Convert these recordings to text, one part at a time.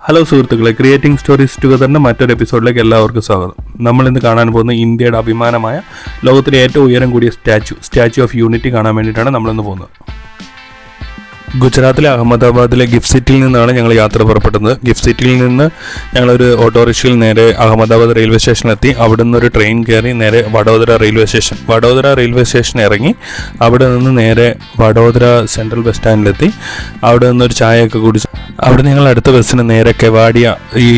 Hello സുഹൃത്തുക്കളെ, creating stories ടുഗദറിൻ്റെ മറ്റൊരു എപ്പിസോഡിലേക്ക് എല്ലാവർക്കും സ്വാഗതം. നമ്മൾ ഇന്ന് കാണാൻ പോകുന്ന ഇന്ത്യയുടെ അഭിമാനമായ ലോകത്തിലെ ഏറ്റവും ഉയരം കൂടിയ സ്റ്റാച്യു ഓഫ് യൂണിറ്റി കാണാൻ വേണ്ടിയിട്ടാണ് നമ്മളിന്ന് പോകുന്നത്. ഗുജറാത്തിലെ അഹമ്മദാബാദിലെ ഗിഫ്റ്റ് സിറ്റിയിൽ നിന്നാണ് ഞങ്ങൾ യാത്ര പുറപ്പെടുന്നത്. ഗിഫ്റ്റ് സിറ്റിയിൽ നിന്ന് ഞങ്ങളൊരു ഓട്ടോറിക്ഷയിൽ നേരെ അഹമ്മദാബാദ് റെയിൽവേ സ്റ്റേഷനിലെത്തി. അവിടെ നിന്നൊരു ട്രെയിൻ കയറി നേരെ വഡോദര റെയിൽവേ സ്റ്റേഷൻ ഇറങ്ങി അവിടെ നിന്ന് നേരെ വഡോദര സെൻട്രൽ ബസ് സ്റ്റാൻഡിലെത്തി. അവിടെ നിന്നൊരു ചായയൊക്കെ കുടിച്ച് അവിടെ ഞങ്ങൾ അടുത്ത ബസ്സിന് നേരെ കെവാഡിയ, ഈ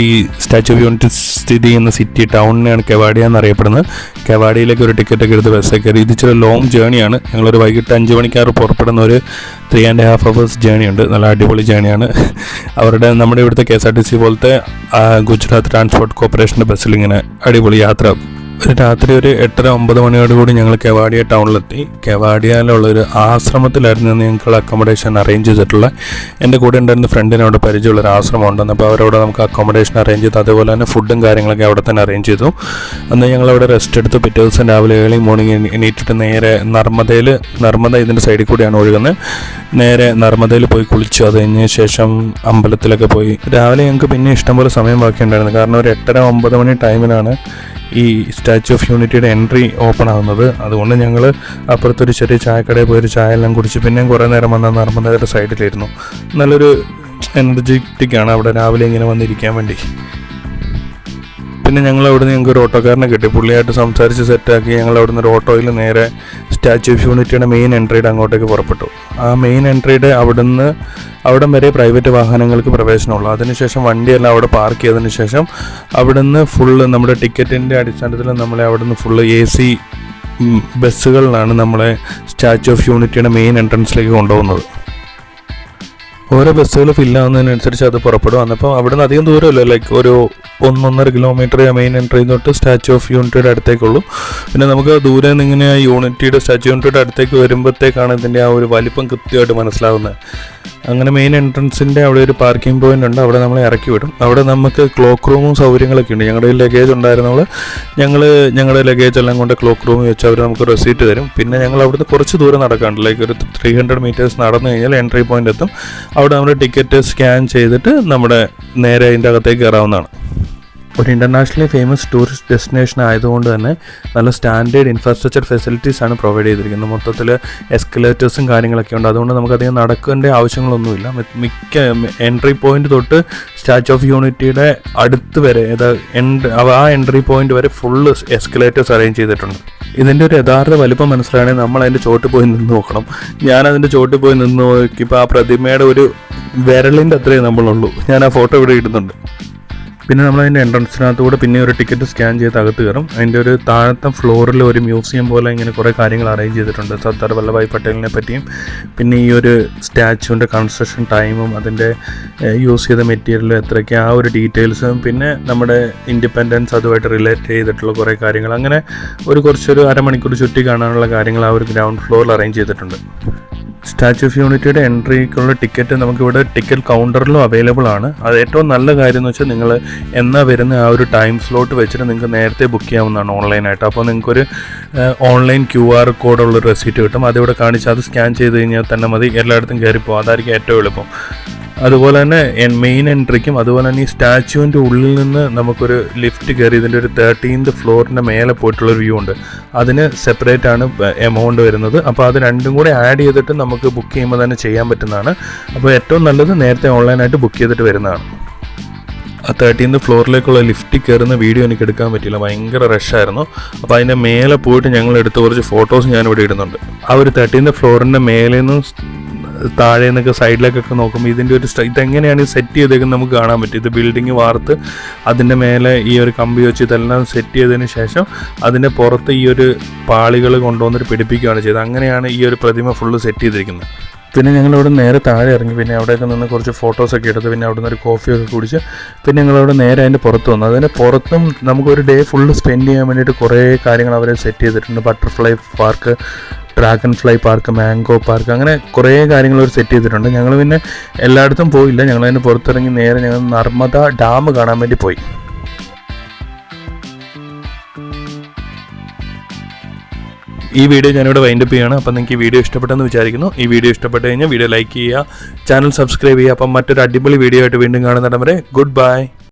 സ്റ്റാച്യു ഓഫ് യൂണിറ്റി സ്ഥിതി ചെയ്യുന്ന സിറ്റി ടൗണിനെയാണ് കെവാഡിയ എന്നറിയപ്പെടുന്നത്. കെവാഡിയയിലേക്ക് ഒരു ടിക്കറ്റൊക്കെ എടുത്ത് ബസ്സൊക്കെ കയറി. ഇത് ഇച്ചിരി ലോങ് ജേണിയാണ്. ഞങ്ങളൊരു വൈകിട്ട് 5 മണിക്കാറ് പുറപ്പെടുന്ന ഒരു 3.5 hours ജേണി ഉണ്ട്. നല്ല അടിപൊളി ജേണിയാണ്. നമ്മുടെ ഇവിടുത്തെ KSRTC പോലത്തെ ഗുജറാത്ത് ട്രാൻസ്പോർട്ട് കോർപ്പറേഷൻ്റെ ബസ്സിൽ ഇങ്ങനെ അടിപൊളി യാത്ര. രാത്രി ഒരു 8-9 മണിയോടുകൂടി ഞങ്ങൾ കെവാഡിയ ടൗണിലെത്തി. കെവാഡിയയിലുള്ളൊരു ആശ്രമത്തിലായിരുന്നു ഞങ്ങൾ അക്കോമഡേഷൻ അറേഞ്ച് ചെയ്തിട്ടുള്ളത്. എൻ്റെ കൂടെ ഉണ്ടായിരുന്ന ഫ്രണ്ടിന് അവിടെ പരിചയമുള്ളൊരു ആശ്രമം ഉണ്ടെന്ന്. അപ്പോൾ അവരവിടെ നമുക്ക് അക്കോമഡേഷൻ അറേഞ്ച് ചെയ്തു. അതേപോലെ തന്നെ ഫുഡും കാര്യങ്ങളൊക്കെ അവിടെ തന്നെ അറേഞ്ച് ചെയ്തു. അന്ന് ഞങ്ങളവിടെ റെസ്റ്റ് എടുത്ത് പിറ്റേ ദിവസം രാവിലെ ഏർലി മോർണിംഗ് എണീറ്റിട്ട് നേരെ നർമ്മദ ഇതിൻ്റെ സൈഡിൽ കൂടിയാണ് ഒഴുകുന്നത്. നേരെ നർമ്മദയിൽ പോയി കുളിച്ചു. അത് കഴിഞ്ഞ ശേഷം അമ്പലത്തിലൊക്കെ പോയി. രാവിലെ ഞങ്ങൾക്ക് പിന്നെ ഇഷ്ടംപോലെ സമയം ബാക്കിയുണ്ടായിരുന്നു. കാരണം ഒരു 8-9 മണി ടൈമിനാണ് ഈ സ്റ്റാച്യു ഓഫ് യൂണിറ്റിയുടെ എൻട്രി ഓപ്പൺ ആകുന്നത്. അതുകൊണ്ട് ഞങ്ങൾ അപ്പുറത്തൊരു ചെറിയ ചായക്കടയിൽ പോയി ഒരു ചായ എല്ലാം കുടിച്ച് പിന്നെയും കുറേ നേരം വന്ന നർമ്മദയുടെ സൈഡിലായിരുന്നു. നല്ലൊരു എനർജറ്റിക്കാണ് അവിടെ രാവിലെ ഇങ്ങനെ വന്നിരിക്കാൻ വേണ്ടി. പിന്നെ ഞങ്ങൾ അവിടുന്ന് ഞങ്ങൾക്ക് ഒരു ഓട്ടോക്കാരനെ കിട്ടി. പുള്ളിയായിട്ട് സംസാരിച്ച് സെറ്റാക്കി ഞങ്ങൾ അവിടുന്ന് ഒരു ഓട്ടോയിൽ നേരെ സ്റ്റാച്യു ഓഫ് യൂണിറ്റിയുടെ മെയിൻ എൻട്രിയുടെ അങ്ങോട്ടേക്ക് പുറപ്പെട്ടു. ആ മെയിൻ എൻട്രിയുടെ അവിടം വരെ പ്രൈവറ്റ് വാഹനങ്ങൾക്ക് പ്രവേശനമുള്ളൂ. അതിനുശേഷം വണ്ടിയെല്ലാം അവിടെ പാർക്ക് ചെയ്തതിന് ശേഷം അവിടുന്ന് ഫുള്ള് നമ്മുടെ ടിക്കറ്റിൻ്റെ അടിസ്ഥാനത്തിൽ നമ്മളെ അവിടുന്ന് ഫുള്ള് AC ബസ്സുകളിലാണ് നമ്മളെ സ്റ്റാച്യു ഓഫ് യൂണിറ്റിയുടെ മെയിൻ എൻട്രൻസിലേക്ക് കൊണ്ടുപോകുന്നത്. ഓരോ ബസ്സുകൾ ഫില്ലാവുന്നതിനനുസരിച്ച് അത് പുറപ്പെടും. അന്നപ്പോൾ അവിടെ നിന്ന് അധികം ദൂരമല്ല, ലൈക്ക് ഒരു 1-1.5 കിലോമീറ്റർ മെയിൻ എൻട്രി തൊട്ട് സ്റ്റാച്യു ഓഫ് യൂണിറ്റിയുടെ അടുത്തേക്കുള്ളൂ. പിന്നെ നമുക്ക് ദൂരെ നിന്ന് ഇങ്ങനെ സ്റ്റാച്യു യൂണിറ്റിയുടെ അടുത്തേക്ക് വരുമ്പോഴത്തേക്കാണ് ഇതിൻ്റെ ആ ഒരു വലിപ്പം കൃത്യമായിട്ട് മനസ്സിലാവുന്നത്. അങ്ങനെ മെയിൻ എൻട്രൻസിൻ്റെ അവിടെ ഒരു പാർക്കിംഗ് പോയിൻ്റ് ഉണ്ട്. അവിടെ നമ്മളെ ഇറക്കി വിടും. അവിടെ നമുക്ക് ക്ലോക്ക് റൂമും സൗകര്യങ്ങളൊക്കെ ഉണ്ട്. ഞങ്ങളുടെ ലഗേജ് ഉണ്ടായിരുന്നവൾ ഞങ്ങളുടെ ലഗേജ് എല്ലാം കൊണ്ട് ക്ലോക്ക് റൂമിൽ വെച്ച് അവർ നമുക്ക് റെസീറ്റ് തരും. പിന്നെ ഞങ്ങൾ അവിടുന്ന് കുറച്ച് ദൂരം നടക്കാണ്ട്, ലൈക്ക് ഒരു 300 മീറ്റേഴ്സ് നടന്നു കഴിഞ്ഞാൽ എൻട്രി പോയിൻ്റ് എത്തും. അവിടെ നമ്മുടെ ടിക്കറ്റ് സ്കാൻ ചെയ്തിട്ട് നമ്മുടെ നേരെ അതിൻ്റെ അകത്തേക്ക് കയറാവുന്നതാണ്. ഒരു ഇൻ്റർനാഷണലി ഫേമസ് ടൂറിസ്റ്റ് ഡെസ്റ്റിനേഷൻ ആയതുകൊണ്ട് തന്നെ നല്ല സ്റ്റാൻഡേർഡ് ഇൻഫ്രാസ്ട്രക്ചർ ഫെസിലിറ്റീസ് ആണ് പ്രൊവൈഡ് ചെയ്തിരിക്കുന്നത്. മൊത്തത്തിൽ എസ്കലേറ്റേഴ്സും കാര്യങ്ങളൊക്കെ ഉണ്ട്. അതുകൊണ്ട് നമുക്കധികം നടക്കേണ്ട ആവശ്യങ്ങളൊന്നുമില്ല. മിക്ക എൻട്രി പോയിന്റ് തൊട്ട് സ്റ്റാച്യു ഓഫ് യൂണിറ്റിയുടെ അടുത്ത് വരെ, ആ എൻട്രി പോയിന്റ് വരെ ഫുള്ള് എസ്കലേറ്റേഴ്സ് അറേഞ്ച് ചെയ്തിട്ടുണ്ട്. ഇതിൻ്റെ ഒരു യഥാർത്ഥ വലിപ്പം മനസ്സിലാണെങ്കിൽ നമ്മൾ അതിൻ്റെ ചോട്ടിൽ പോയി നിന്ന് നോക്കണം. ഞാനതിൻ്റെ ചോട്ടിൽ പോയി നിന്ന് നോക്കിയപ്പോൾ ആ പ്രതിമയുടെ ഒരു വിരലിൻ്റെ അത്രയും നമ്മളുള്ളൂ. ഞാൻ ആ ഫോട്ടോ ഇവിടെ ഇടുന്നുണ്ട്. പിന്നെ നമ്മളതിൻ്റെ എൻട്രൻസിനകത്ത് കൂടെ പിന്നെ ഒരു ടിക്കറ്റ് സ്കാൻ ചെയ്ത് അകത്ത് കയറും. അതിൻ്റെ ഒരു താഴത്തെ ഫ്ലോറിൽ ഒരു മ്യൂസിയം പോലെ ഇങ്ങനെ കുറേ കാര്യങ്ങൾ അറേഞ്ച് ചെയ്തിട്ടുണ്ട് സർദാർ വല്ലഭായ് പട്ടേലിനെ പറ്റിയും. പിന്നെ ഈ ഒരു സ്റ്റാച്യുവിൻ്റെ കൺസ്ട്രക്ഷൻ ടൈമും അതിൻ്റെ യൂസ് ചെയ്ത മെറ്റീരിയലും എത്രയ്ക്ക്, ആ ഒരു ഡീറ്റെയിൽസും പിന്നെ നമ്മുടെ ഇൻഡിപെൻഡൻസ് അതുമായിട്ട് റിലേറ്റ് ചെയ്തിട്ടുള്ള കുറേ കാര്യങ്ങൾ, അങ്ങനെ കുറച്ചൊരു അരമണിക്കൂർ ചുറ്റി കാണാനുള്ള കാര്യങ്ങൾ ആ ഒരു ഗ്രൗണ്ട് ഫ്ലോറിൽ അറേഞ്ച് ചെയ്തിട്ടുണ്ട്. സ്റ്റാച്യു ഓഫ് യൂണിറ്റിയുടെ എൻട്രിക്കുള്ള ടിക്കറ്റ് നമുക്കിവിടെ ടിക്കറ്റ് കൗണ്ടറിലും അവൈലബിൾ ആണ്. അത് ഏറ്റവും നല്ല കാര്യം എന്ന് വെച്ചാൽ നിങ്ങൾ എന്നാ വരുന്ന ആ ഒരു ടൈം സ്ലോട്ട് വെച്ചിട്ട് നിങ്ങൾക്ക് നേരത്തെ ബുക്ക് ചെയ്യാവുന്നതാണ് ഓൺലൈനായിട്ട്. അപ്പോൾ നിങ്ങൾക്കൊരു ഓൺലൈൻ QR കോഡുള്ള റെസീറ്റ് കിട്ടും. അതിവിടെ കാണിച്ച് അത് സ്കാൻ ചെയ്ത് കഴിഞ്ഞാൽ തന്നെ മതി, എല്ലായിടത്തും കയറിപ്പോകും. അതായിരിക്കും ഏറ്റവും എളുപ്പം. അതുപോലെ തന്നെ മെയിൻ എൻട്രിക്കും അതുപോലെ തന്നെ ഈ സ്റ്റാച്യുവിൻ്റെ ഉള്ളിൽ നിന്ന് നമുക്കൊരു ലിഫ്റ്റ് കയറി ഇതിൻ്റെ ഒരു 13th ഫ്ലോറിൻ്റെ മേലെ പോയിട്ടുള്ളൊരു വ്യൂ ഉണ്ട്. അതിന് സെപ്പറേറ്റ് ആണ് എമൗണ്ട് വരുന്നത്. അപ്പോൾ അത് രണ്ടും കൂടെ ആഡ് ചെയ്തിട്ട് നമുക്ക് ബുക്ക് ചെയ്യുമ്പോൾ തന്നെ ചെയ്യാൻ പറ്റുന്നതാണ്. അപ്പോൾ ഏറ്റവും നല്ലത് നേരത്തെ ഓൺലൈനായിട്ട് ബുക്ക് ചെയ്തിട്ട് വരുന്നതാണ്. ആ 13th ഫ്ലോറിലേക്കുള്ള ലിഫ്റ്റിൽ കയറുന്ന വീഡിയോ എനിക്ക് എടുക്കാൻ പറ്റില്ല, ഭയങ്കര റഷായിരുന്നു. അപ്പോൾ അതിൻ്റെ മേലെ പോയിട്ട് ഞങ്ങൾ എടുത്ത കുറച്ച് ഫോട്ടോസ് ഞാനിവിടെ ഇടുന്നുണ്ട്. ആ ഒരു 13th ഫ്ലോറിൻ്റെ മേലെ നിന്നും താഴെ നിന്നൊക്കെ സൈഡിലേക്കൊക്കെ നോക്കുമ്പോൾ ഇതിൻ്റെ ഒരു ഇതെങ്ങനെയാണ് സെറ്റ് ചെയ്തേക്കുന്നത് നമുക്ക് കാണാൻ പറ്റും. ഇത് ബിൽഡിങ് വാർത്ത് അതിൻ്റെ മേലെ ഈ ഒരു കമ്പി വെച്ച് ഇതെല്ലാം സെറ്റ് ചെയ്തതിന് ശേഷം അതിൻ്റെ പുറത്ത് ഈ ഒരു പാളികൾ കൊണ്ടുവന്നിട്ട് പിടിപ്പിക്കുകയാണ് ചെയ്തത്. അങ്ങനെയാണ് ഈ ഒരു പ്രതിമ ഫുള്ള് സെറ്റ് ചെയ്തിരിക്കുന്നത്. പിന്നെ ഞങ്ങളവിടെ നേരെ താഴെ ഇറങ്ങി പിന്നെ അവിടെയൊക്കെ നിന്ന് കുറച്ച് ഫോട്ടോസൊക്കെ എടുത്ത് പിന്നെ അവിടെ നിന്ന് ഒരു കോഫിയൊക്കെ കുടിച്ച് പിന്നെ ഞങ്ങളവിടെ നേരെ അതിൻ്റെ പുറത്ത് വന്നു. അതിൻ്റെ പുറത്തും നമുക്കൊരു ഡേ ഫുള്ള് സ്പെൻഡ് ചെയ്യാൻ വേണ്ടിയിട്ട് കുറേ കാര്യങ്ങൾ അവർ സെറ്റ് ചെയ്തിട്ടുണ്ട്. Butterfly park, dragon fly park, mango park, അങ്ങനെ കുറേ കാര്യങ്ങൾ അവർ സെറ്റ് ചെയ്തിട്ടുണ്ട്. ഞങ്ങൾ പിന്നെ എല്ലായിടത്തും പോയില്ല. ഞങ്ങളതിന് പുറത്തിറങ്ങി നേരെ ഞങ്ങൾ നർമ്മദ ഡാം കാണാൻ വേണ്ടി പോയി. ഈ വീഡിയോ ഞാനിവിടെ വൈൻഡപ്പ് ചെയ്യുകയാണ്. അപ്പം നിങ്ങൾക്ക് ഈ വീഡിയോ ഇഷ്ടപ്പെട്ടെന്ന് വിചാരിക്കുന്നു. ഈ വീഡിയോ ഇഷ്ടപ്പെട്ട് കഴിഞ്ഞാൽ വീഡിയോ ലൈക്ക് ചെയ്യുക, ചാനൽ സബ്സ്ക്രൈബ് ചെയ്യുക. അപ്പം മറ്റൊരു അടിപൊളി വീഡിയോ ആയിട്ട് വീണ്ടും കാണുന്നിടം വരെ ഗുഡ് ബൈ.